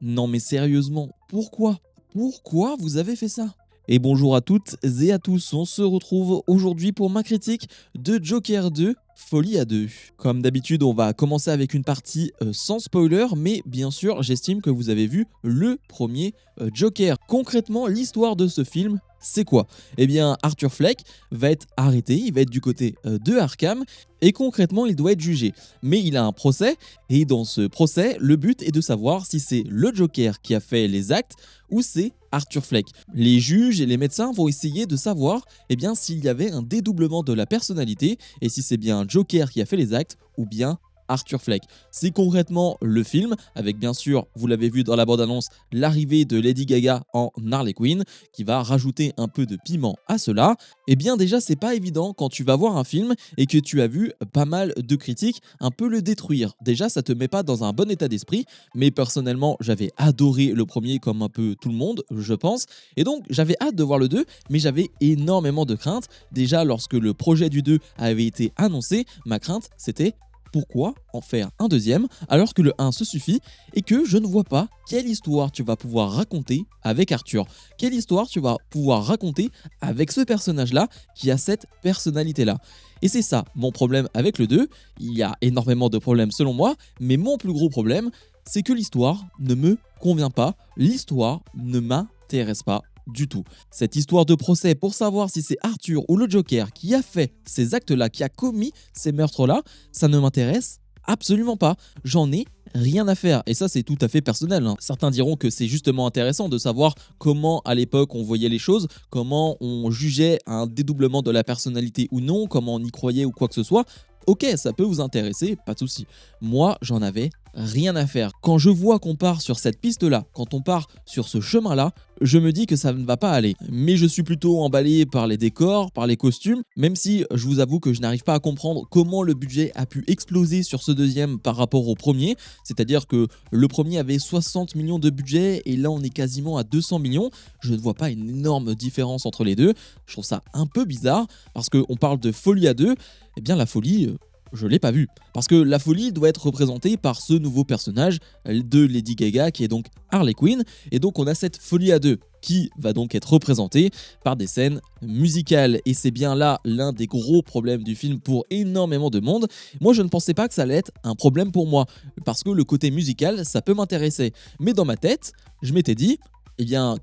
Non mais sérieusement, pourquoi? Pourquoi vous avez fait ça? Et bonjour à toutes et à tous, on se retrouve aujourd'hui pour ma critique de Joker 2, Folie à deux. Comme d'habitude, on va commencer avec une partie sans spoiler, mais bien sûr, j'estime que vous avez vu le premier Joker. Concrètement, l'histoire de ce film, c'est quoi? Eh bien, Arthur Fleck va être arrêté, il va être du côté de Arkham, et concrètement, il doit être jugé. Mais il a un procès, et dans ce procès, le but est de savoir si c'est le Joker qui a fait les actes ou c'est Arthur Fleck. Les juges et les médecins vont essayer de savoir s'il y avait un dédoublement de la personnalité et si c'est bien Joker qui a fait les actes ou bien Arthur Fleck. C'est concrètement le film, avec bien sûr, vous l'avez vu dans la bande-annonce, l'arrivée de Lady Gaga en Harley Quinn, qui va rajouter un peu de piment à cela. Et bien déjà, c'est pas évident quand tu vas voir un film et que tu as vu pas mal de critiques un peu le détruire. Déjà, ça te met pas dans un bon état d'esprit, mais personnellement, j'avais adoré le premier comme un peu tout le monde, je pense. Et donc, j'avais hâte de voir le 2, mais j'avais énormément de craintes. Déjà, lorsque le projet du 2 avait été annoncé, ma crainte, c'était pourquoi en faire un deuxième alors que le 1 se suffit et que je ne vois pas quelle histoire tu vas pouvoir raconter avec Arthur. Quelle histoire tu vas pouvoir raconter avec ce personnage-là qui a cette personnalité-là. Et c'est ça mon problème avec le 2. Il y a énormément de problèmes selon moi, mais mon plus gros problème, c'est que l'histoire ne me convient pas. L'histoire ne m'intéresse pas du tout. Cette histoire de procès pour savoir si c'est Arthur ou le Joker qui a fait ces actes-là, qui a commis ces meurtres-là, ça ne m'intéresse absolument pas. J'en ai rien à faire. Et ça, c'est tout à fait personnel, hein. Certains diront que c'est justement intéressant de savoir comment, à l'époque, on voyait les choses, comment on jugeait un dédoublement de la personnalité ou non, comment on y croyait ou quoi que ce soit. Ok, ça peut vous intéresser, pas de souci. Moi, j'en avais rien à faire. Quand je vois qu'on part sur cette piste-là, quand on part sur ce chemin-là, je me dis que ça ne va pas aller. Mais je suis plutôt emballé par les décors, par les costumes, même si je vous avoue que je n'arrive pas à comprendre comment le budget a pu exploser sur ce deuxième par rapport au premier. C'est-à-dire que le premier avait 60 millions de budget et là on est quasiment à 200 millions. Je ne vois pas une énorme différence entre les deux. Je trouve ça un peu bizarre parce qu'on parle de folie à deux. Eh bien la folie, je l'ai pas vue. Parce que la folie doit être représentée par ce nouveau personnage de Lady Gaga qui est donc Harley Quinn. Et donc on a cette folie à deux qui va donc être représentée par des scènes musicales. Et c'est bien là l'un des gros problèmes du film pour énormément de monde. Moi je ne pensais pas que ça allait être un problème pour moi. Parce que le côté musical, ça peut m'intéresser. Mais dans ma tête, je m'étais dit,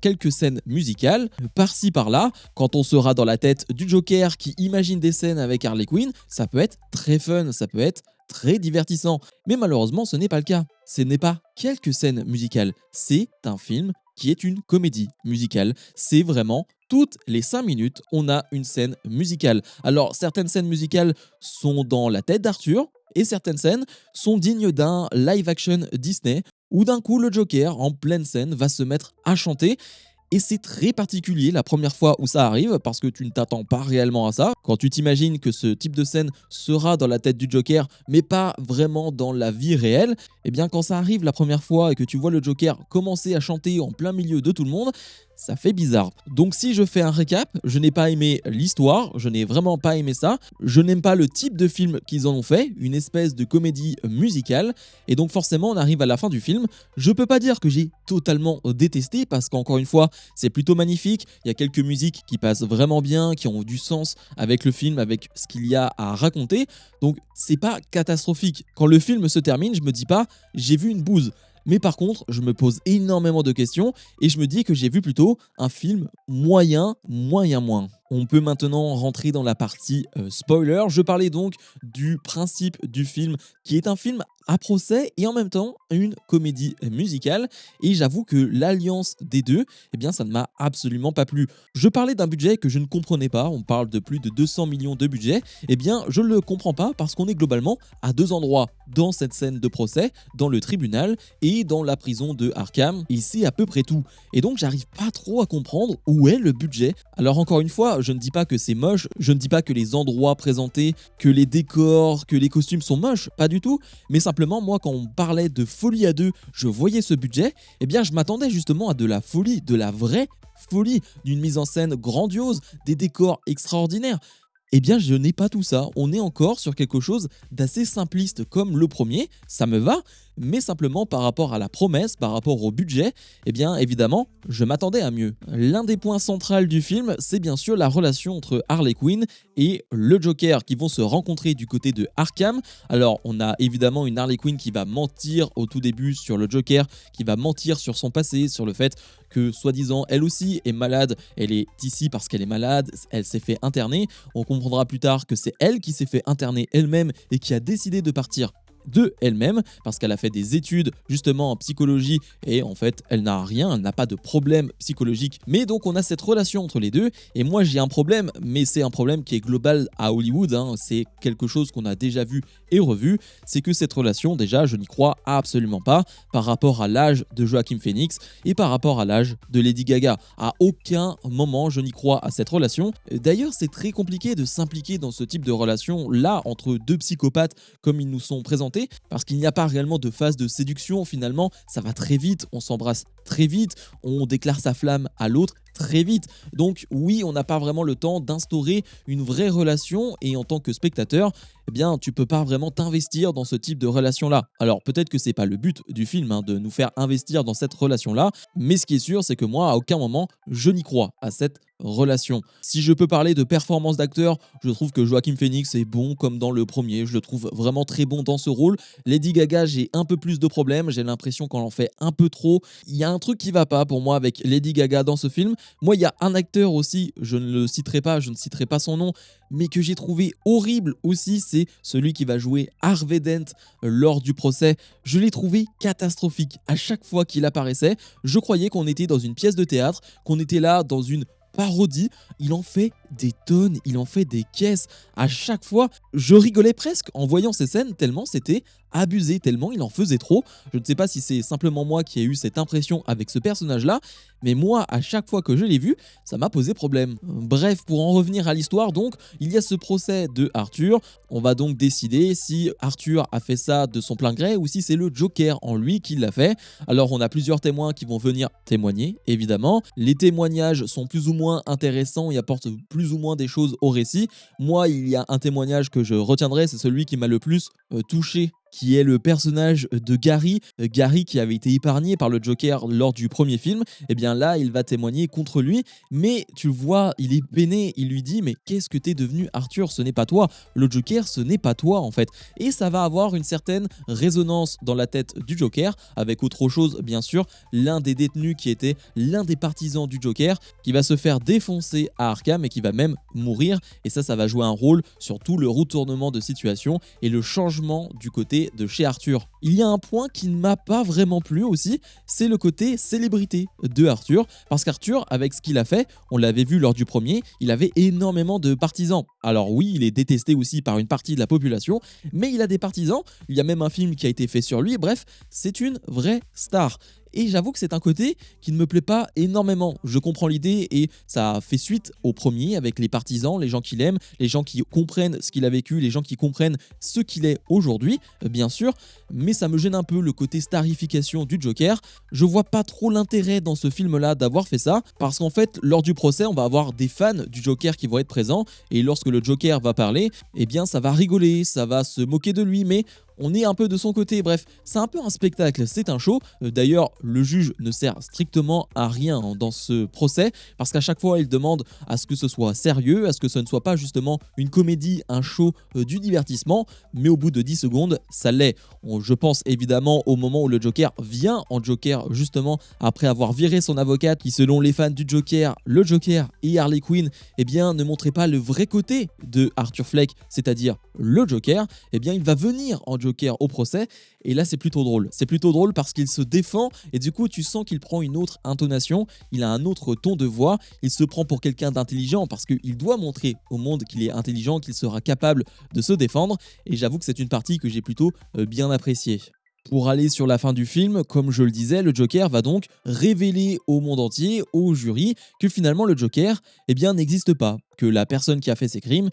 quelques scènes musicales, par-ci par-là, quand on sera dans la tête du Joker qui imagine des scènes avec Harley Quinn, ça peut être très fun, ça peut être très divertissant. Mais malheureusement, ce n'est pas le cas. Ce n'est pas quelques scènes musicales, c'est un film qui est une comédie musicale. C'est vraiment toutes les 5 minutes, on a une scène musicale. Alors, certaines scènes musicales sont dans la tête d'Arthur, et certaines scènes sont dignes d'un live-action Disney, où d'un coup le Joker, en pleine scène, va se mettre à chanter. Et c'est très particulier la première fois où ça arrive, parce que tu ne t'attends pas réellement à ça. Quand tu t'imagines que ce type de scène sera dans la tête du Joker, mais pas vraiment dans la vie réelle, quand ça arrive la première fois et que tu vois le Joker commencer à chanter en plein milieu de tout le monde, ça fait bizarre. Donc si je fais un récap, je n'ai pas aimé l'histoire, je n'ai vraiment pas aimé ça, je n'aime pas le type de film qu'ils en ont fait, une espèce de comédie musicale, et donc forcément on arrive à la fin du film. Je peux pas dire que j'ai totalement détesté, parce qu'encore une fois, c'est plutôt magnifique, il y a quelques musiques qui passent vraiment bien, qui ont du sens avec le film, avec ce qu'il y a à raconter, donc c'est pas catastrophique. Quand le film se termine, je me dis pas j'ai vu une bouse. Mais par contre, je me pose énormément de questions et je me dis que j'ai vu plutôt un film moyen, moins. On peut maintenant rentrer dans la partie spoiler. Je parlais donc du principe du film qui est un film à procès et en même temps une comédie musicale. Et j'avoue que l'alliance des deux, ça ne m'a absolument pas plu. Je parlais d'un budget que je ne comprenais pas. On parle de plus de 200 millions de budget. Je ne le comprends pas parce qu'on est globalement à deux endroits dans cette scène de procès, dans le tribunal et dans la prison de Arkham. Et c'est à peu près tout. Et donc j'arrive pas trop à comprendre où est le budget. Alors encore une fois, je ne dis pas que c'est moche, je ne dis pas que les endroits présentés, que les décors, que les costumes sont moches, pas du tout. Mais simplement, moi, quand on parlait de folie à deux, je voyais ce budget, je m'attendais justement à de la folie, de la vraie folie, d'une mise en scène grandiose, des décors extraordinaires. Je n'ai pas tout ça. On est encore sur quelque chose d'assez simpliste comme le premier, ça me va, mais simplement par rapport à la promesse, par rapport au budget, eh bien évidemment, je m'attendais à mieux. L'un des points centraux du film, c'est bien sûr la relation entre Harley Quinn et le Joker qui vont se rencontrer du côté de Arkham. Alors, on a évidemment une Harley Quinn qui va mentir au tout début sur le Joker, qui va mentir sur son passé, sur le fait que soi-disant elle aussi est malade, elle est ici parce qu'elle est malade, elle s'est fait interner. On comprendra plus tard que c'est elle qui s'est fait interner elle-même et qui a décidé de partir de elle-même parce qu'elle a fait des études justement en psychologie et en fait elle n'a rien, elle n'a pas de problème psychologique, mais donc on a cette relation entre les deux et moi j'ai un problème, mais c'est un problème qui est global à Hollywood, hein. C'est quelque chose qu'on a déjà vu et revu, c'est que cette relation déjà je n'y crois absolument pas par rapport à l'âge de Joaquin Phoenix et par rapport à l'âge de Lady Gaga. À aucun moment je n'y crois à cette relation. D'ailleurs c'est très compliqué de s'impliquer dans ce type de relation là entre deux psychopathes comme ils nous sont présentés parce qu'il n'y a pas réellement de phase de séduction finalement, ça va très vite, on s'embrasse très vite, on déclare sa flamme à l'autre très vite. Donc oui, on n'a pas vraiment le temps d'instaurer une vraie relation et en tant que spectateur, eh bien tu peux pas vraiment t'investir dans ce type de relation là. Alors peut-être que c'est pas le but du film hein, de nous faire investir dans cette relation là, mais ce qui est sûr c'est que moi à aucun moment je n'y crois à cette relation. Si je peux parler de performance d'acteur, je trouve que Joaquin Phoenix est bon comme dans le premier, je le trouve vraiment très bon dans ce rôle. Lady Gaga, j'ai un peu plus de problèmes, j'ai l'impression qu'on en fait un peu trop. Il y a un truc qui va pas pour moi avec Lady Gaga dans ce film. Moi, il y a un acteur aussi, je ne le citerai pas, je ne citerai pas son nom, mais que j'ai trouvé horrible aussi, c'est celui qui va jouer Harvey Dent lors du procès. Je l'ai trouvé catastrophique. À chaque fois qu'il apparaissait, je croyais qu'on était dans une pièce de théâtre, qu'on était là dans une parodie. Il en fait des tonnes, il en fait des caisses. À chaque fois, je rigolais presque en voyant ces scènes tellement c'était abusé, tellement il en faisait trop. Je ne sais pas si c'est simplement moi qui ai eu cette impression avec ce personnage-là, mais moi, à chaque fois que je l'ai vu, ça m'a posé problème. Bref, pour en revenir à l'histoire, donc, il y a ce procès de Arthur. On va donc décider si Arthur a fait ça de son plein gré ou si c'est le Joker en lui qui l'a fait. Alors, on a plusieurs témoins qui vont venir témoigner, évidemment. Les témoignages sont plus ou moins intéressants et apportent plus ou moins des choses au récit. Moi, il y a un témoignage que je retiendrai, c'est celui qui m'a le plus touché, qui est le personnage de Gary. Gary qui avait été épargné par le Joker lors du premier film. Et bien là, il va témoigner contre lui, mais tu le vois, il est peiné, il lui dit mais qu'est-ce que t'es devenu Arthur, ce n'est pas toi, le Joker ce n'est pas toi en fait. Et ça va avoir une certaine résonance dans la tête du Joker, avec autre chose bien sûr, l'un des détenus qui était l'un des partisans du Joker, qui va se faire défoncer à Arkham et qui va même mourir, et ça va jouer un rôle sur tout le retournement de situation et le changement du côté de chez Arthur. Il y a un point qui ne m'a pas vraiment plu aussi, c'est le côté célébrité de Arthur, parce qu'Arthur, avec ce qu'il a fait, on l'avait vu lors du premier, il avait énormément de partisans. Alors oui, il est détesté aussi par une partie de la population, mais il a des partisans, il y a même un film qui a été fait sur lui, bref, c'est une vraie star. Et j'avoue que c'est un côté qui ne me plaît pas énormément. Je comprends l'idée et ça fait suite au premier avec les partisans, les gens qui l'aiment, les gens qui comprennent ce qu'il a vécu, les gens qui comprennent ce qu'il est aujourd'hui, bien sûr. Mais ça me gêne un peu le côté starification du Joker. Je vois pas trop l'intérêt dans ce film-là d'avoir fait ça parce qu'en fait, lors du procès, on va avoir des fans du Joker qui vont être présents et lorsque le Joker va parler, eh bien ça va rigoler, ça va se moquer de lui, mais on est un peu de son côté. Bref, c'est un peu un spectacle, c'est un show. D'ailleurs, le juge ne sert strictement à rien dans ce procès parce qu'à chaque fois, il demande à ce que ce soit sérieux, à ce que ce ne soit pas justement une comédie, un show du divertissement, mais au bout de 10 secondes, ça l'est. Je pense évidemment au moment où le Joker vient en Joker, justement après avoir viré son avocate qui, selon les fans du Joker, le Joker et Harley Quinn, eh bien, ne montrait pas le vrai côté de Arthur Fleck, c'est-à-dire le Joker. Eh bien, il va venir en Joker au procès et là c'est plutôt drôle. C'est plutôt drôle parce qu'il se défend et du coup tu sens qu'il prend une autre intonation, il a un autre ton de voix, il se prend pour quelqu'un d'intelligent parce qu'il doit montrer au monde qu'il est intelligent, qu'il sera capable de se défendre et j'avoue que c'est une partie que j'ai plutôt bien appréciée. Pour aller sur la fin du film, comme je le disais, le Joker va donc révéler au monde entier, au jury, que finalement le Joker n'existe pas, que la personne qui a fait ces crimes,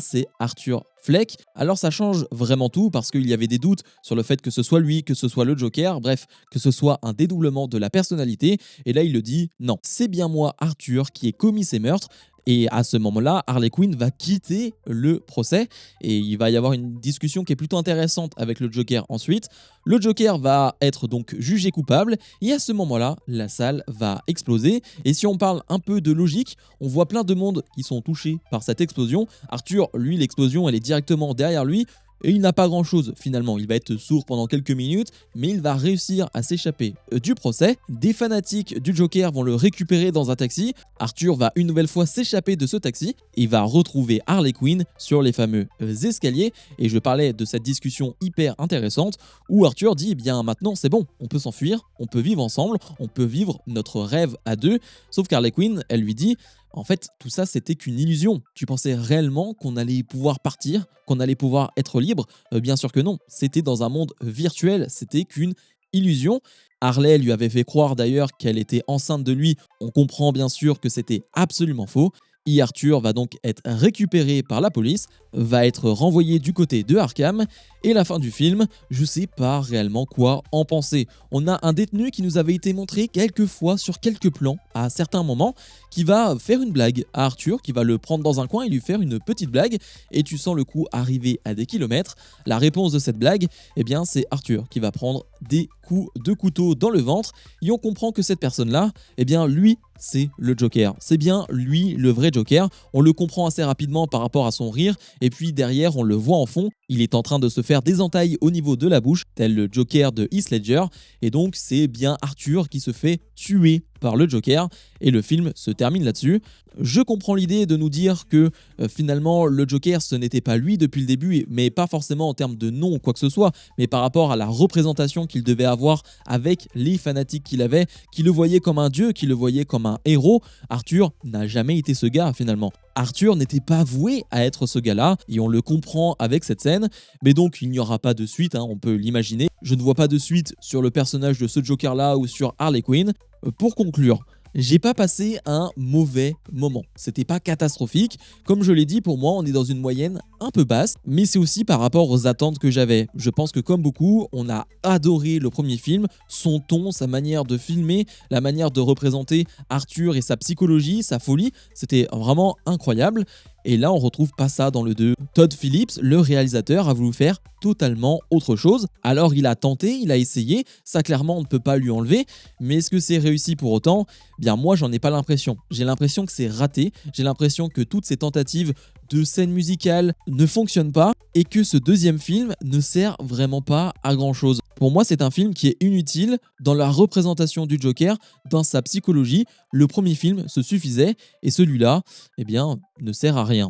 c'est Arthur Fleck, alors ça change vraiment tout parce qu'il y avait des doutes sur le fait que ce soit lui, que ce soit le Joker, bref, que ce soit un dédoublement de la personnalité. Et là, il le dit, non, c'est bien moi, Arthur, qui ai commis ces meurtres. Et à ce moment-là, Harley Quinn va quitter le procès et il va y avoir une discussion qui est plutôt intéressante avec le Joker ensuite. Le Joker va être donc jugé coupable et à ce moment-là, la salle va exploser. Et si on parle un peu de logique, on voit plein de monde qui sont touchés par cette explosion. Arthur, lui, l'explosion, elle est directement derrière lui. Et il n'a pas grand chose finalement, il va être sourd pendant quelques minutes, mais il va réussir à s'échapper du procès. Des fanatiques du Joker vont le récupérer dans un taxi. Arthur va une nouvelle fois s'échapper de ce taxi et va retrouver Harley Quinn sur les fameux escaliers. Et je parlais de cette discussion hyper intéressante où Arthur dit, eh bien maintenant c'est bon, on peut s'enfuir, on peut vivre ensemble, on peut vivre notre rêve à deux. Sauf qu'Harley Quinn, elle lui dit, en fait, tout ça, c'était qu'une illusion. Tu pensais réellement qu'on allait pouvoir partir, qu'on allait pouvoir être libre? Bien sûr que non. C'était dans un monde virtuel, c'était qu'une illusion. Harley lui avait fait croire d'ailleurs qu'elle était enceinte de lui. On comprend bien sûr que c'était absolument faux. Et Arthur va donc être récupéré par la police, va être renvoyé du côté de Arkham. Et la fin du film, je sais pas réellement quoi en penser. On a un détenu qui nous avait été montré quelques fois sur quelques plans à certains moments, qui va faire une blague à Arthur, qui va le prendre dans un coin et lui faire une petite blague. Et tu sens le coup arriver à des kilomètres. La réponse de cette blague, eh bien c'est Arthur qui va prendre des coups de couteau dans le ventre. Et on comprend que cette personne-là, eh bien lui, c'est le Joker. C'est bien lui le vrai Joker. On le comprend assez rapidement par rapport à son rire. Et puis derrière, on le voit en fond. Il est en train de se faire des entailles au niveau de la bouche, tel le Joker de Heath Ledger. Et donc, c'est bien Arthur qui se fait tuer par le Joker. Et le film se termine là-dessus. Je comprends l'idée de nous dire que finalement, le Joker, ce n'était pas lui depuis le début, mais pas forcément en termes de nom ou quoi que ce soit, mais par rapport à la représentation qu'il devait avoir avec les fanatiques qu'il avait, qui le voyaient comme un dieu, qui le voyaient comme un héros. Arthur n'a jamais été ce gars finalement. Arthur n'était pas voué à être ce gars-là, et on le comprend avec cette scène, mais donc il n'y aura pas de suite, on peut l'imaginer. Je ne vois pas de suite sur le personnage de ce Joker-là ou sur Harley Quinn. Pour conclure, j'ai pas passé un mauvais moment. C'était pas catastrophique. Comme je l'ai dit, pour moi, on est dans une moyenne un peu basse, mais c'est aussi par rapport aux attentes que j'avais. Je pense que comme beaucoup, on a adoré le premier film, son ton, sa manière de filmer, la manière de représenter Arthur et sa psychologie, sa folie. C'était vraiment incroyable. Et là, on retrouve pas ça dans le 2. Todd Phillips, le réalisateur, a voulu faire totalement autre chose. Alors il a tenté, il a essayé, ça clairement on ne peut pas lui enlever, mais est-ce que c'est réussi pour autant? Bien moi j'en ai pas l'impression. J'ai l'impression que c'est raté, j'ai l'impression que toutes ces tentatives de scène musicale ne fonctionnent pas et que ce deuxième film ne sert vraiment pas à grand chose. Pour moi, c'est un film qui est inutile dans la représentation du Joker, dans sa psychologie. Le premier film se suffisait et celui-là, eh bien, ne sert à rien.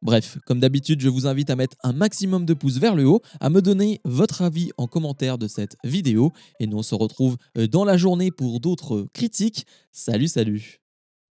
Bref, comme d'habitude, je vous invite à mettre un maximum de pouces vers le haut, à me donner votre avis en commentaire de cette vidéo et nous on se retrouve dans la journée pour d'autres critiques. Salut, salut!